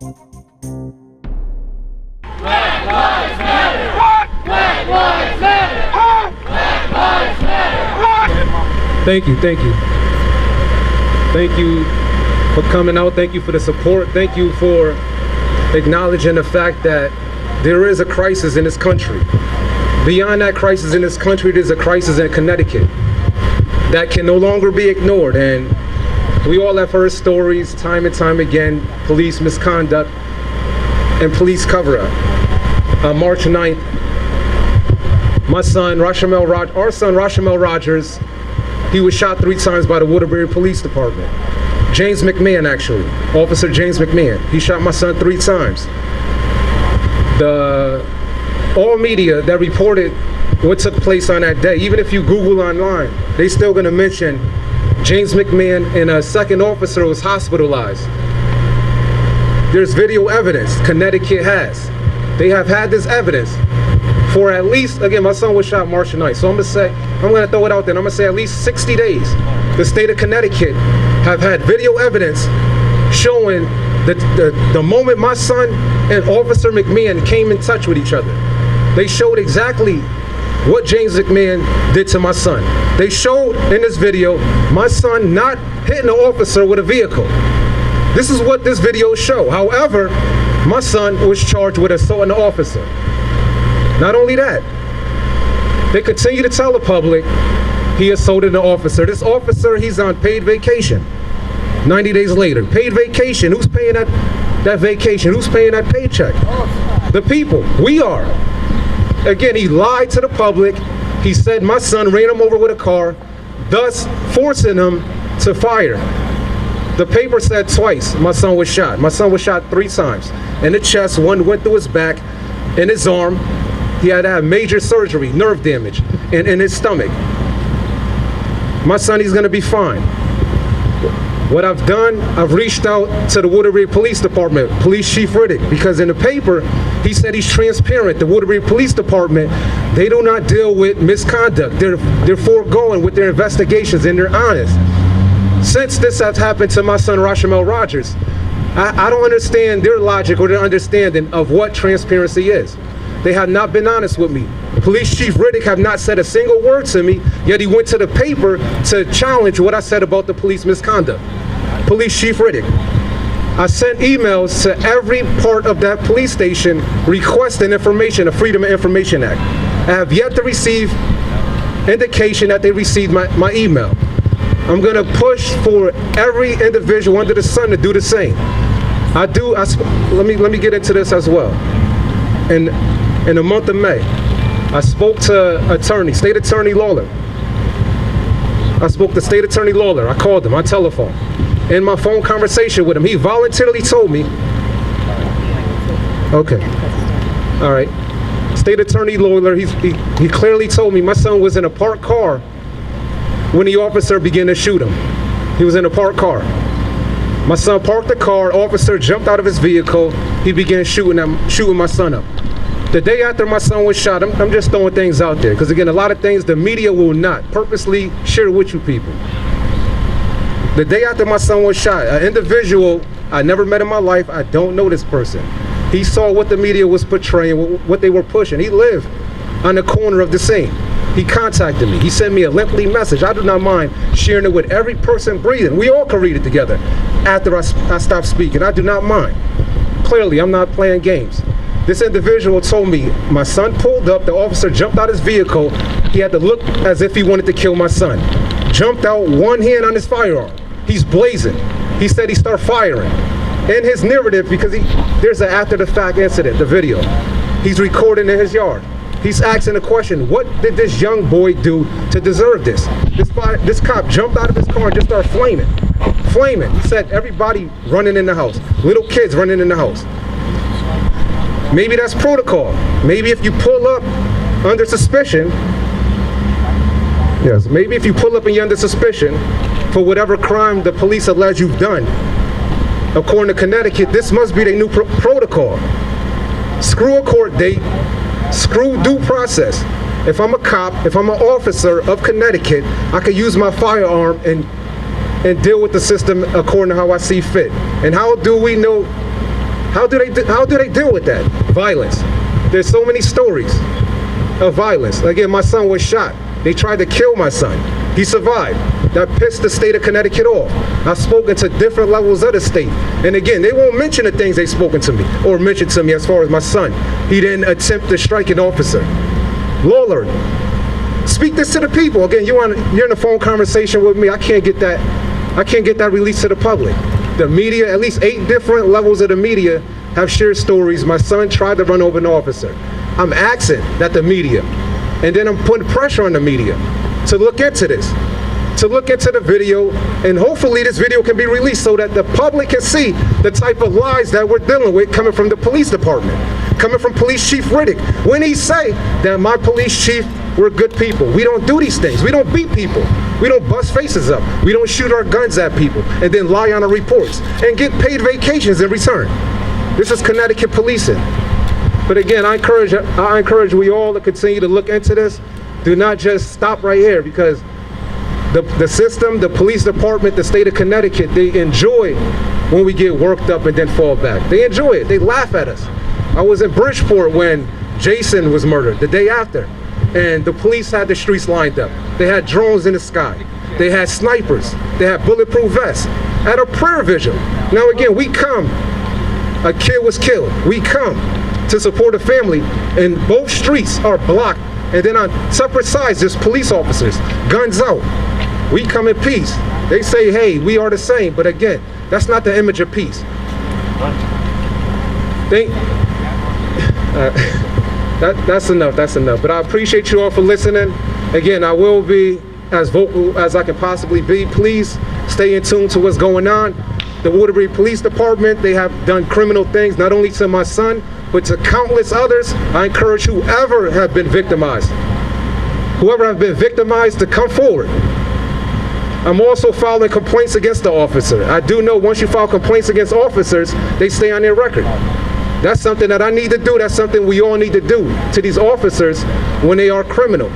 Black Lives Matter! Black Lives Matter! Black Lives Matter! Thank you. Thank you for coming out. Thank you for the support. Thank you for acknowledging the fact that there is a crisis in this country. Beyond that crisis in this country, there's a crisis in Connecticut that can no longer be ignored. And we all have heard stories time and time again, police misconduct and police cover-up. On March 9th, our son, Rashamel Rogers, he was shot 3 times by the Waterbury Police Department. James McMahon, actually, Officer James McMahon. He shot my son 3 times. All media that reported what took place on that day, even if you Google online, they still gonna mention James McMahon and a second officer was hospitalized. There's video evidence Connecticut has. They have had this evidence for at least, again, my son was shot March 9th, so I'm gonna throw it out there, I'm gonna say at least 60 days. The state of Connecticut have had video evidence showing that the moment my son and Officer McMahon came in touch with each other, they showed exactly what James McMahon did to my son. They showed in this video my son not hitting an officer with a vehicle. This is what this video show. However, my son was charged with assaulting an officer. Not only that, they continue to tell the public he assaulted an officer. This officer, he's on paid vacation. 90 days later, paid vacation. Who's paying that vacation? Who's paying that paycheck? The people. We are. Again, he lied to the public. He said my son ran him over with a car, thus forcing him to fire. The paper said twice my son was shot. My son was shot 3 times. In the chest, 1 went through his back, in his arm. He had to have major surgery, nerve damage, and in his stomach. My son, he's gonna be fine. What I've done, I've reached out to the Waterbury Police Department, Police Chief Riddick, because in the paper, he said he's transparent. The Waterbury Police Department, they do not deal with misconduct. They're foregoing with their investigations and they're honest. Since this has happened to my son, Rashamel Rogers, I don't understand their logic or their understanding of what transparency is. They have not been honest with me. Police Chief Riddick have not said a single word to me, yet he went to the paper to challenge what I said about the police misconduct. Police Chief Riddick. I sent emails to every part of that police station requesting information, the Freedom of Information Act. I have yet to receive indication that they received my email. I'm gonna push for every individual under the sun to do the same. Let me get into this as well. In the month of May, I spoke to State Attorney Lawler. I spoke to State Attorney Lawler. I called him on telephone. In my phone conversation with him, he voluntarily told me, okay, all right. State Attorney Lawler, he clearly told me my son was in a parked car when the officer began to shoot him. He was in a parked car. My son parked the car, officer jumped out of his vehicle, he began shooting my son up. The day after my son was shot, I'm just throwing things out there, because again, a lot of things the media will not purposely share with you people. The day after my son was shot, an individual I never met in my life, I don't know this person. He saw what the media was portraying, what they were pushing. He lived on the corner of the scene. He contacted me. He sent me a lengthy message. I do not mind sharing it with every person breathing. We all can read it together after I stop speaking. I do not mind. Clearly, I'm not playing games. This individual told me my son pulled up, the officer jumped out his vehicle. He had to look as if he wanted to kill my son. Jumped out, 1 hand on his firearm. He's blazing. He said he started firing. In his narrative, because there's an after the fact incident, the video. He's recording in his yard. He's asking the question, what did this young boy do to deserve this? This cop jumped out of his car and just started flaming. He said everybody running in the house, little kids running in the house. Maybe that's protocol. Maybe if you pull up under suspicion, yes, maybe if you pull up and you're under suspicion for whatever crime the police allege you've done, according to Connecticut, this must be the new protocol. Screw a court date, screw due process. If I'm a cop, if I'm an officer of Connecticut, I could use my firearm and deal with the system according to how I see fit. And how do we know How do they deal with that? Violence. There's so many stories of violence. Again, my son was shot. They tried to kill my son. He survived. That pissed the state of Connecticut off. I've spoken to different levels of the state. And again, they won't mention the things they've spoken to me or mentioned to me as far as my son. He didn't attempt to strike an officer. Lawler, speak this to the people. Again, you're in a phone conversation with me. I can't get that released to the public. The media, at least 8 different levels of the media have shared stories. My son tried to run over an officer. I'm asking that the media, and then I'm putting pressure on the media to look into this, to look into the video, and hopefully this video can be released so that the public can see the type of lies that we're dealing with coming from the police department, coming from Police Chief Riddick. When he say that my police chief, we're good people. We don't do these things. We don't beat people. We don't bust faces up. We don't shoot our guns at people and then lie on our reports and get paid vacations in return. This is Connecticut policing. But again, I encourage we all to continue to look into this. Do not just stop right here, because the system, the police department, the state of Connecticut, they enjoy when we get worked up and then fall back. They enjoy it. They laugh at us. I was in Bridgeport when Jason was murdered, the day after, and the police had the streets lined up. They had drones in the sky. They had snipers. They had bulletproof vests at a prayer vigil. Now again, we come. A kid was killed. We come to support a family, and both streets are blocked. And then on separate sides, there's police officers, guns out. We come in peace. They say, hey, we are the same. But again, that's not the image of peace. That's enough. But I appreciate you all for listening. Again, I will be as vocal as I can possibly be. Please stay in tune to what's going on. The Waterbury Police Department, they have done criminal things, not only to my son, but to countless others. I encourage whoever have been victimized, to come forward. I'm also filing complaints against the officer. I do know once you file complaints against officers, they stay on their record. That's something that I need to do. That's something we all need to do to these officers when they are criminal.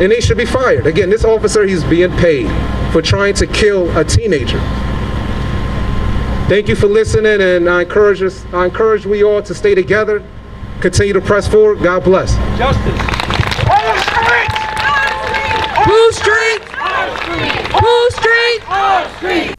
And they should be fired. Again, this officer, he's being paid for trying to kill a teenager. Thank you for listening, and I encourage we all to stay together, continue to press forward. God bless. Justice. Who street? Our street. Who street? Our street.